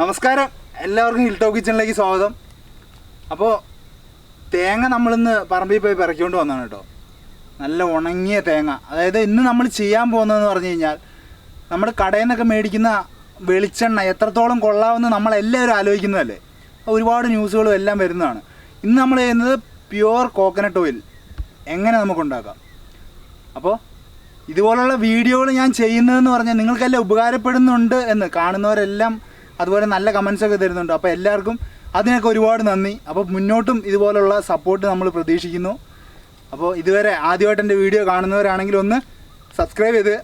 നമസ്കാരം, എല്ലാവർക്കും ഹിൽടോപ്പ് കിച്ചണിലേക്ക് സ്വാഗതം. അപ്പോൾ തേങ്ങ നമ്മളിന്ന് പറമ്പിൽ പോയി പിറക്കിക്കൊണ്ട് വന്നതാണ് കേട്ടോ. നല്ല ഉണങ്ങിയ തേങ്ങ. അതായത് ഇന്ന് നമ്മൾ ചെയ്യാൻ പോകുന്നതെന്ന് പറഞ്ഞു കഴിഞ്ഞാൽ, നമ്മുടെ കടയിൽ നിന്നൊക്കെ മേടിക്കുന്ന വെളിച്ചെണ്ണ എത്രത്തോളം കൊള്ളാമെന്ന് നമ്മളെല്ലാവരും ആലോചിക്കുന്നതല്ലേ. ഒരുപാട് ന്യൂസുകളും എല്ലാം വരുന്നതാണ്. ഇന്ന് നമ്മൾ ചെയ്യുന്നത് പ്യുവർ കോക്കനട്ട് ഓയിൽ എങ്ങനെ നമുക്കുണ്ടാക്കാം. അപ്പോൾ ഇതുപോലുള്ള വീഡിയോകൾ ഞാൻ ചെയ്യുന്നതെന്ന് പറഞ്ഞാൽ നിങ്ങൾക്കെല്ലാം ഉപകാരപ്പെടുന്നുണ്ട് എന്ന് കാണുന്നവരെല്ലാം അതുപോലെ നല്ല കമൻസൊക്കെ തരുന്നുണ്ട്. അപ്പോൾ എല്ലാവർക്കും അതിനൊക്കെ ഒരുപാട് നന്ദി. അപ്പോൾ മുന്നോട്ടും ഇതുപോലുള്ള സപ്പോർട്ട് നമ്മൾ പ്രതീക്ഷിക്കുന്നു. അപ്പോൾ ഇതുവരെ ആദ്യമായിട്ട് എൻ്റെ വീഡിയോ കാണുന്നവരാണെങ്കിൽ ഒന്ന് സബ്സ്ക്രൈബ് ചെയ്ത്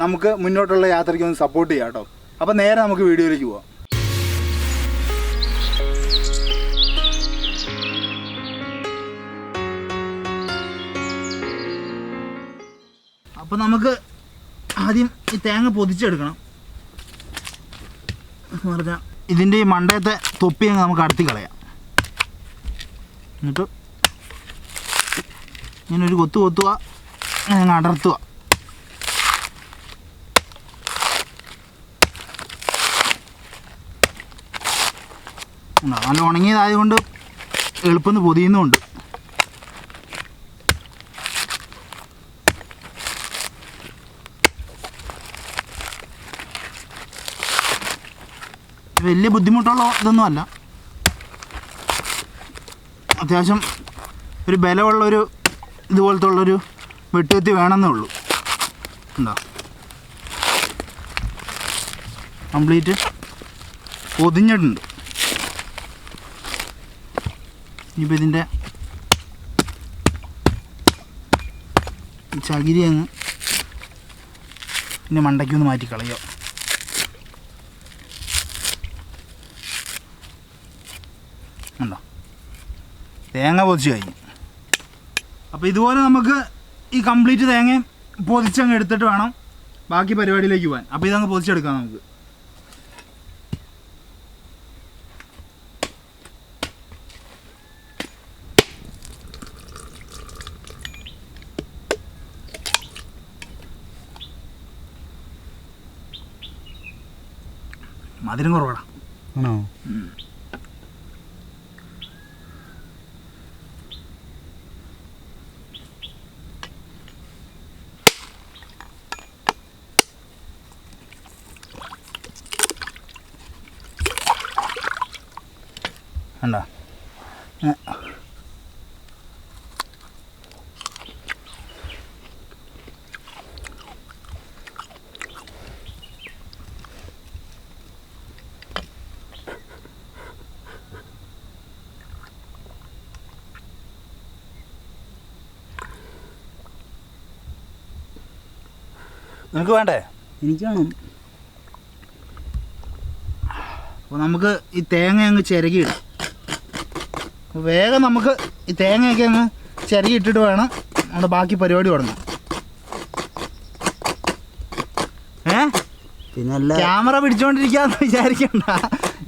നമുക്ക് മുന്നോട്ടുള്ള യാത്രയ്ക്ക് ഒന്ന് സപ്പോർട്ട് ചെയ്യാം കേട്ടോ. അപ്പോൾ നേരെ നമുക്ക് വീഡിയോയിലേക്ക് പോവാം. അപ്പോൾ നമുക്ക് ആദ്യം ഈ തേങ്ങ പൊതിച്ചെടുക്കണം എന്ന് പറഞ്ഞാൽ ഇതിൻ്റെ ഈ മണ്ടയത്തെ തൊപ്പി അങ്ങ് നമുക്ക് അടത്തി കളയാം. എന്നിട്ട് ഇങ്ങനൊരു കൊത്തുക, അങ്ങ് അടർത്തുക. നല്ല ഉണങ്ങിയതായതുകൊണ്ട് എളുപ്പം പൊതിയുന്നുമുണ്ട്. വലിയ ബുദ്ധിമുട്ടുള്ള ഇതൊന്നും അല്ല. അത്യാവശ്യം ഒരു ബലമുള്ളൊരു ഇതുപോലത്തെ ഉള്ളൊരു വെട്ടുകത്തി വേണമെന്നേ ഉള്ളൂ. എന്താ കംപ്ലീറ്റ് പൊതിഞ്ഞിട്ടുണ്ട്. ഇനിയിപ്പോൾ ഇതിൻ്റെ ചകിരി അങ്ങ് പിന്നെ മണ്ടയ്ക്കൊന്ന് മാറ്റി കളയോ. ഉണ്ടോ, തേങ്ങ പൊതിച്ച് കഴിഞ്ഞു. അപ്പോൾ ഇതുപോലെ നമുക്ക് ഈ കംപ്ലീറ്റ് തേങ്ങ പൊതിച്ചങ്ങ് എടുത്തിട്ട് വേണം ബാക്കി പരിപാടിയിലേക്ക് പോകാൻ. അപ്പോൾ ഇതങ്ങ് പൊതിച്ചെടുക്കാം നമുക്ക്. മധുരം കുറവാണ്. ആണോ? ഉണ്ടോ? നിനക്ക് വേണ്ടേ? എനിക്ക് വേണം. അപ്പോൾ നമുക്ക് ഈ തേങ്ങ അങ്ങ് ചിരകിയിടാം. വേഗം നമുക്ക് ഈ തേങ്ങയൊക്കെ അങ്ങ് ചിരകി ഇട്ടിട്ട് വേണം നമ്മുടെ ബാക്കി പരിപാടി തുടങ്ങാം. പിന്നെ ക്യാമറ പിടിച്ചോണ്ടിരിക്കാന്ന് വിചാരിക്കണ്ട,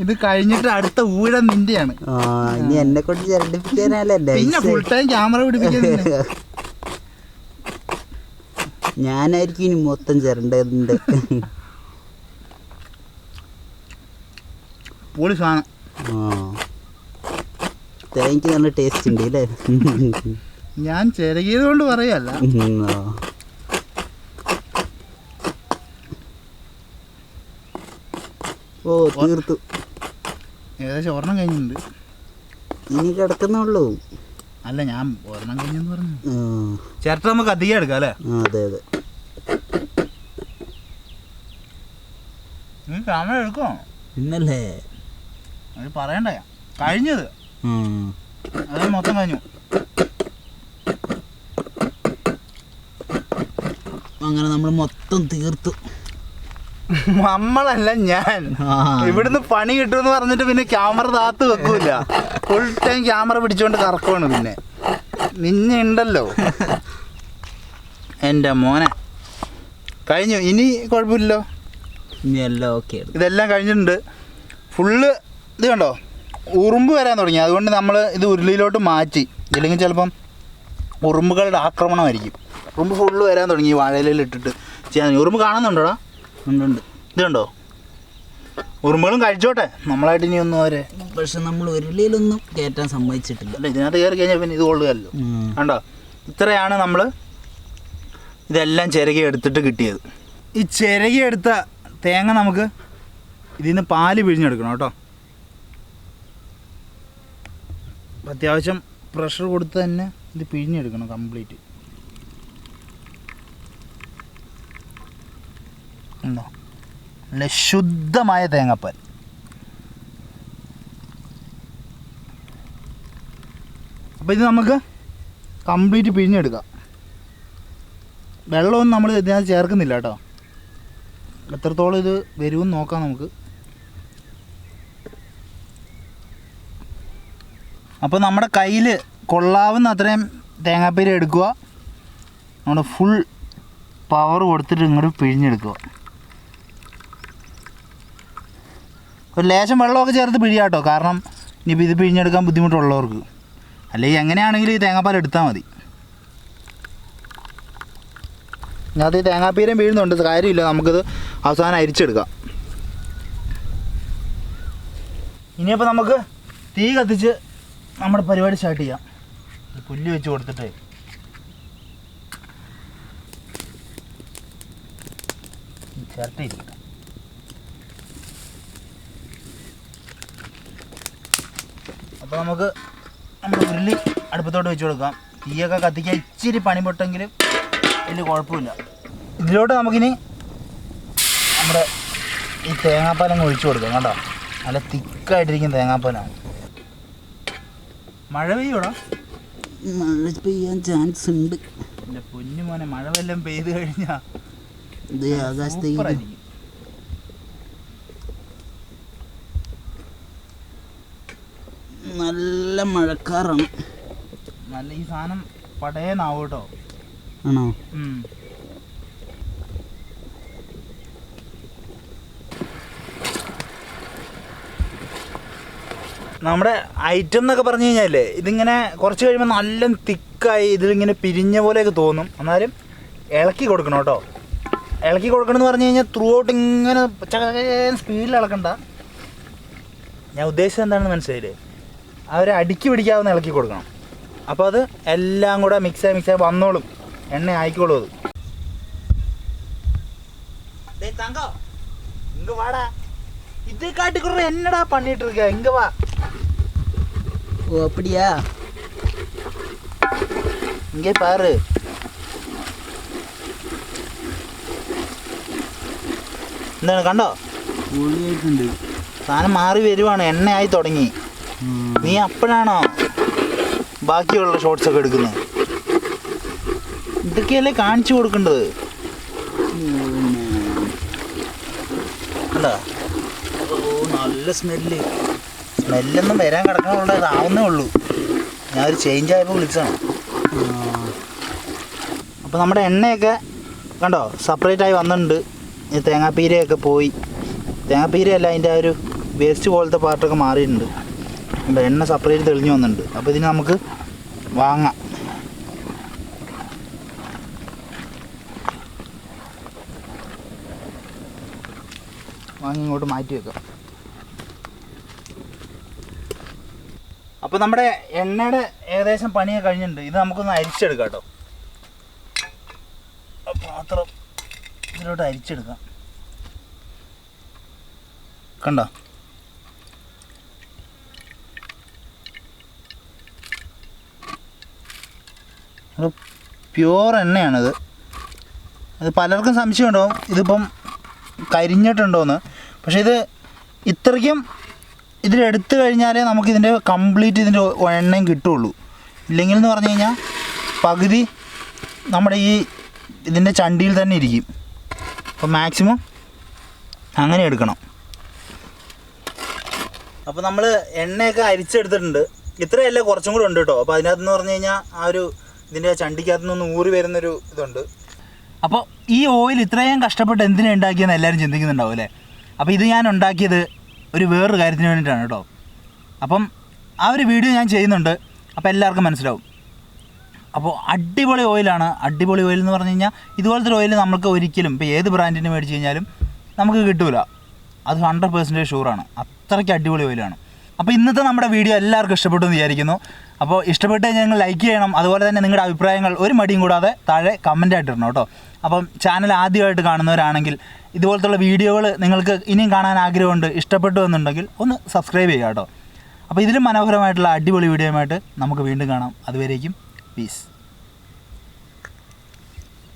ഇത് കഴിഞ്ഞിട്ട് അടുത്ത ഊഴം നിന്റെയാണ്. എന്നെ കൊണ്ട് ചിരണ്ടിപ്പിക്കാനല്ലേ, പിന്നെ ഫുൾ ടൈം ക്യാമറ പിടിപ്പിക്കുന്നത് ഞാനായിരിക്കും ഇനി മൊത്തം ചിരണ്ടതുണ്ട്. പൊളി സാധനം. തേങ്ങയ്ക്ക് നല്ല ടേസ്റ്റ് ഉണ്ട് അല്ലേ? ഞാൻ ചിരകിയത് കൊണ്ട് പറയല്ല. ഓ തീർത്തു. ഏകദേശം ഒരെണ്ണം കഴിഞ്ഞിട്ടുണ്ട്. ഇനി കിടക്കുന്നുള്ളൂ. അല്ല, ഞാൻ ഒരെണ്ണം കഴിഞ്ഞെന്ന് പറഞ്ഞു. ചിരട്ട നമുക്ക് അധികം എടുക്കാം അല്ലേ? അതെ അതെ. ക്യാമറ എടുക്കോ? ഇന്നല്ലേ അത് പറയണ്ട, കഴിഞ്ഞത് അത് മൊത്തം കഴിഞ്ഞു. അങ്ങനെ നമ്മൾ മൊത്തം തീർത്തു. നമ്മളല്ല ഞാൻ. ഇവിടുന്ന് പണി കിട്ടുമെന്ന് പറഞ്ഞിട്ട് പിന്നെ ക്യാമറ താത്ത് വെക്കൂല. ഫുൾ ടൈം ക്യാമറ പിടിച്ചോണ്ട് കറക്കുവാണ്. പിന്നെ നിന്നുണ്ടല്ലോ എൻ്റെ മോനെ. കഴിഞ്ഞു, ഇനി കുഴപ്പമില്ലല്ലോ. ഇനി എല്ലാം ഓക്കെ. ഇതെല്ലാം കഴിഞ്ഞിട്ടുണ്ട്. ഫുള്ള് ഇത് കണ്ടോ, ഉറുമ്പ് വരാൻ തുടങ്ങി. അതുകൊണ്ട് നമ്മൾ ഇത് ഉരുളിയിലോട്ട് മാറ്റി. ഇല്ലെങ്കിൽ ചിലപ്പം ഉറുമ്പുകളുടെ ആക്രമണമായിരിക്കും. ഉറുമ്പ് ഫുള്ള് വരാൻ തുടങ്ങി. വാഴയിലയിൽ ഇട്ടിട്ട് ചെയ്യാൻ. ഉറുമ്പ് കാണുന്നുണ്ടോടാ? ഉണ്ട്. ഇത് കണ്ടോ, ഉറുമ്പുകളും കഴിച്ചോട്ടെ, നമ്മളായിട്ട് ഇനി ഒന്നും അവരെ. പക്ഷെ നമ്മൾ ഉരുളിയിലൊന്നും കയറ്റാൻ സമ്മതിച്ചിട്ടില്ല. അല്ല, ഇതിനകത്ത് കയറി കഴിഞ്ഞാൽ പിന്നെ ഇത് കൊള്ളുകയല്ലോ. കണ്ടോ, ഇത്രയാണ് നമ്മൾ ഇതെല്ലാം ചിരകി എടുത്തിട്ട് കിട്ടിയത്. ഈ ചിരകി എടുത്ത തേങ്ങ നമുക്ക് ഇതിൽ നിന്ന് പാല് പിഴിഞ്ഞെടുക്കണം കേട്ടോ. അത്യാവശ്യം പ്രഷർ കൊടുത്ത് തന്നെ ഇത് പിഴിഞ്ഞെടുക്കണം കംപ്ലീറ്റ്. ഉണ്ടോ, നല്ല ശുദ്ധമായ തേങ്ങാപ്പാൽ. അപ്പോൾ ഇത് നമുക്ക് കംപ്ലീറ്റ് പിഴിഞ്ഞെടുക്കാം. വെള്ളമൊന്നും നമ്മൾ ഇതിനകത്ത് ചേർക്കുന്നില്ല കേട്ടോ. എത്രത്തോളം ഇത് വരുമെന്ന് നോക്കാം നമുക്ക്. അപ്പോൾ നമ്മുടെ കയ്യിൽ കൊള്ളാവുന്ന അത്രയും തേങ്ങാപ്പീര എടുക്കുക. നമ്മുടെ ഫുൾ പവർ കൊടുത്തിട്ട് ഇങ്ങോട്ട് പിഴിഞ്ഞെടുക്കുക. ഒരു ലേശം വെള്ളമൊക്കെ ചേർത്ത് പിഴിയാട്ടോ. കാരണം ഇനിയിപ്പോൾ ഇത് പിഴിഞ്ഞെടുക്കാൻ ബുദ്ധിമുട്ടുള്ളവർക്ക്. അല്ലെങ്കിൽ എങ്ങനെയാണെങ്കിലും ഈ തേങ്ങാപ്പാൽ എടുത്താൽ മതി. ഇതിനകത്ത് ഈ തേങ്ങാപ്പീരയും വീഴുന്നുണ്ട്, കാര്യമില്ല. നമുക്കിത് അവസാനം അരിച്ചെടുക്കാം. ഇനിയപ്പോൾ നമുക്ക് തീ കത്തിച്ച് നമ്മുടെ പരിപാടി സ്റ്റാർട്ട് ചെയ്യാം. പുല്ല് വെച്ച് കൊടുത്തിട്ടേ ചിരട്ടയില്ല. അപ്പോൾ നമുക്ക് നമ്മുടെ ഉരുളി അടുപ്പത്തോട്ട് വെച്ച് കൊടുക്കാം. തീയൊക്കെ കത്തിക്കാൻ ഇച്ചിരി പണിപെട്ടെങ്കിലും വലിയ കുഴപ്പമില്ല. ഇതിലോട്ട് നമുക്കിനി നമ്മുടെ ഈ തേങ്ങാപ്പാലങ്ങ് ഒഴിച്ചു കൊടുക്കാം. കണ്ടോ, നല്ല തിക്കായിട്ടിരിക്കും തേങ്ങാപ്പാലാണ്. മഴ പെയ്യൂടാ? മഴ പെയ്യാൻ ചാൻസ് ഉണ്ട്. എൻ്റെ പൊന്നു മോനെ, മഴ വല്ലതും പെയ്ത് കഴിഞ്ഞാൽ ഇത് ആകാശത്തേക്ക് നല്ല മഴക്കാറാണ്. നല്ല ഈ സാധനം പടേന്നാവും കേട്ടോ. ആണോ? നമ്മുടെ ഐറ്റം എന്നൊക്കെ പറഞ്ഞു കഴിഞ്ഞാലേ ഇതിങ്ങനെ കുറച്ച് കഴിയുമ്പോൾ നല്ല തിക്കായി ഇതിലിങ്ങനെ പിരിഞ്ഞ പോലെയൊക്കെ തോന്നും. എന്നാലും ഇളക്കി കൊടുക്കണം കേട്ടോ. ഇളക്കി കൊടുക്കണം എന്ന് പറഞ്ഞു കഴിഞ്ഞാൽ ത്രൂ ഔട്ട് ഇങ്ങനെ സ്പീഡിൽ ഇളക്കണ്ട. ഞാൻ ഉദ്ദേശിച്ചത് എന്താണെന്ന് മനസ്സിലായില്ലേ? അവർ അടുക്കി പിടിക്കാവുന്ന ഇളക്കി കൊടുക്കണം. അപ്പോൾ അത് എല്ലാം കൂടെ മിക്സായി വന്നോളും, എണ്ണ ആയിക്കോളും. അത് തങ്കോ ഇങ്ങ വാടാ, ഇത് കാട്ടിക്കുറ എന്നടാ പണിയിട്ട് இருக்க, ഇങ്ങ വാ. ஓ அப்படியா? இங்கே பாரு. എന്താണ് കണ്ടോ? പൊളിയായിട്ടുണ്ട്. സാധനം മാറി വരുവാണ്, എണ്ണയായി തുടങ്ങി. നീ അപ്പോഴാണോ ബാക്കിയുള്ള ഷോർട്സ് ഒക്കെ എടുക്കുന്നത്? ഇതൊക്കെയല്ലേ കാണിച്ചു കൊടുക്കേണ്ടത്. കണ്ടോ? ഓ നല്ല സ്മെല്ലൊന്നും വരാൻ കിടക്കണുള്ള ഇതാവുന്നേ ഉള്ളൂ. ഞാനൊരു ചേഞ്ച് ആയപ്പോൾ വിളിച്ചതാണ്. അപ്പോൾ നമ്മുടെ എണ്ണയൊക്കെ കണ്ടോ സെപ്പറേറ്റ് ആയി വന്നിട്ടുണ്ട്. ഈ തേങ്ങാപ്പീരയൊക്കെ പോയി. തേങ്ങാപ്പീരയല്ല, അതിൻ്റെ ആ ഒരു വേസ്റ്റ് പോലത്തെ പാർട്ടൊക്കെ മാറിയിട്ടുണ്ട്. അപ്പോൾ എണ്ണ സെപ്പറേറ്റ് തെളിഞ്ഞ് വന്നിട്ടുണ്ട്. അപ്പോൾ ഇതിന് നമുക്ക് വാങ്ങാം. വാങ്ങി ഇങ്ങോട്ട് മാറ്റി വെക്കാം. അപ്പോൾ നമ്മുടെ എണ്ണയുടെ ഏകദേശം പണിയൊക്കെ കഴിഞ്ഞിട്ടുണ്ട്. ഇത് നമുക്കൊന്ന് അരിച്ചെടുക്കാം കേട്ടോ. പാത്രം ഇതിലോട്ട് അരിച്ചെടുക്കാം. കണ്ടോ? പ്യുവർ എണ്ണയാണിത്. അത് പലർക്കും സംശയം ഉണ്ടാവും ഇതിപ്പം കരിഞ്ഞിട്ടുണ്ടോയെന്ന്. പക്ഷേ ഇത് ഇത്രയ്ക്കും ഇതിലെടുത്തു കഴിഞ്ഞാലേ നമുക്കിതിൻ്റെ കംപ്ലീറ്റ് ഇതിൻ്റെ എണ്ണയും കിട്ടുള്ളൂ. ഇല്ലെങ്കിൽ എന്ന് പറഞ്ഞു കഴിഞ്ഞാൽ പകുതി നമ്മുടെ ഈ ഇതിൻ്റെ ചണ്ടിയിൽ തന്നെ ഇരിക്കും. അപ്പോൾ മാക്സിമം അങ്ങനെ എടുക്കണം. അപ്പോൾ നമ്മൾ എണ്ണയൊക്കെ അരിച്ചെടുത്തിട്ടുണ്ട്. ഇത്രയല്ല, കുറച്ചും കൂടെ ഉണ്ട് കേട്ടോ. അപ്പോൾ അതിനകത്തെന്ന് പറഞ്ഞു കഴിഞ്ഞാൽ ആ ഒരു ഇതിൻ്റെ ചണ്ടിക്കകത്തു നിന്ന് ഊറി വരുന്നൊരു ഇതുണ്ട്. അപ്പോൾ ഈ ഓയിൽ ഇത്രയും കഷ്ടപ്പെട്ട് എന്തിനാണ് ഉണ്ടാക്കിയെന്ന് എല്ലാവരും ചിന്തിക്കുന്നുണ്ടാവും അല്ലേ. അപ്പോൾ ഇത് ഞാൻ ഉണ്ടാക്കിയത് വേറൊരു കാര്യത്തിന് വേണ്ടിയിട്ടാണ് കേട്ടോ. അപ്പം ആ ഒരു വീഡിയോ ഞാൻ ചെയ്യുന്നുണ്ട്, അപ്പോൾ എല്ലാവർക്കും മനസ്സിലാവും. അപ്പോൾ അടിപൊളി ഓയിലാണ്. അടിപൊളി ഓയിൽ എന്ന് പറഞ്ഞു കഴിഞ്ഞാൽ ഇതുപോലത്തെ ഓയിൽ നമുക്ക് ഒരിക്കലും ഇപ്പോൾ ഏത് ബ്രാൻഡിന് മേടിച്ച് കഴിഞ്ഞാലും നമുക്ക് കിട്ടില്ല. അത് 100% ഷുവറാണ്. അത്രയ്ക്ക് അടിപൊളി ഓയിലാണ്. അപ്പോൾ ഇന്നത്തെ നമ്മുടെ വീഡിയോ എല്ലാവർക്കും ഇഷ്ടപ്പെട്ടു എന്ന് വിചാരിക്കുന്നു. അപ്പോൾ ഇഷ്ടപ്പെട്ട് കഴിഞ്ഞാൽ നിങ്ങൾ ലൈക്ക് ചെയ്യണം. അതുപോലെ തന്നെ നിങ്ങളുടെ അഭിപ്രായങ്ങൾ ഒരു മടിയും കൂടാതെ താഴെ കമൻറ്റായിട്ട് ഇടണം കേട്ടോ. അപ്പം ചാനൽ ആദ്യമായിട്ട് കാണുന്നവരാണെങ്കിൽ ഇതുപോലത്തുള്ള വീഡിയോകൾ നിങ്ങൾക്ക് ഇനിയും കാണാൻ ആഗ്രഹമുണ്ട്, ഇഷ്ടപ്പെട്ടു എന്നുണ്ടെങ്കിൽ ഒന്ന് സബ്സ്ക്രൈബ് ചെയ്യുക കേട്ടോ. അപ്പോൾ ഇതിലും മനോഹരമായിട്ടുള്ള അടിപൊളി വീഡിയോയുമായിട്ട് നമുക്ക് വീണ്ടും കാണാം. അതുവരേക്കും പീസ്.